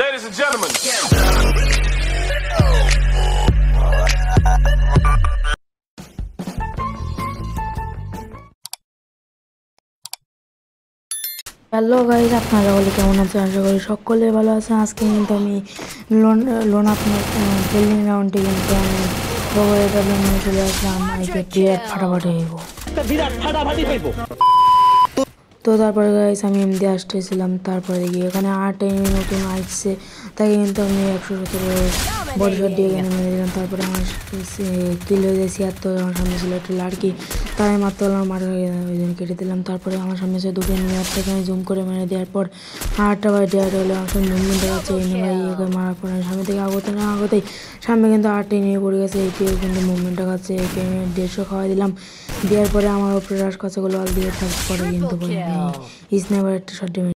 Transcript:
Ladies and gentlemen. Hello guys, আপনারা বলে কেমন আছেন? আশা করি সকলে ভালো আছেন। আজকে কিন্তু আমি লোন আপনার বিল্ডিং রাউন্ডে কিন্তু আমি বগুড়াটা নিয়ে চলে আসলাম। আজকে বিরাট ফাটাফাটি হইব। তো তারপরে গাইজ আমি এমনি আসতেছিলাম, তারপরে গিয়ে এখানে 8 নতুন আসছে, তাকে কিন্তু আমি 117 বডিশট দিয়ে এখানে মেরে দিলাম। তারপরে আমার কিল হয়ে যায় 76। আমার সামনে ছিল একটা লাড়কি, তাই মারতে হলাম, মারা ওই জন্য কেটে দিলাম। তারপরে আমার সামনে সে দুটো নিয়ারটাকে আমি জুম করে মেরে দেওয়ার পর 8টা বাই দেওয়ার হলে আমার সামনে মুভমেন্ট দেখাচ্ছে। এনে ভাই একে মারার পর সামনে থেকে আগতেই সামনে কিন্তু 8টি নিয়ে পড়ে গেছে। এটিও কিন্তু মুভমেন্ট দেখাচ্ছে। একে আমি 150 খাওয়াই দিলাম। দেওয়ার পরে আমার উপরে রাস কাছাগুলো দিয়ে তারপরে কিন্তু স্নাইপার একটা শট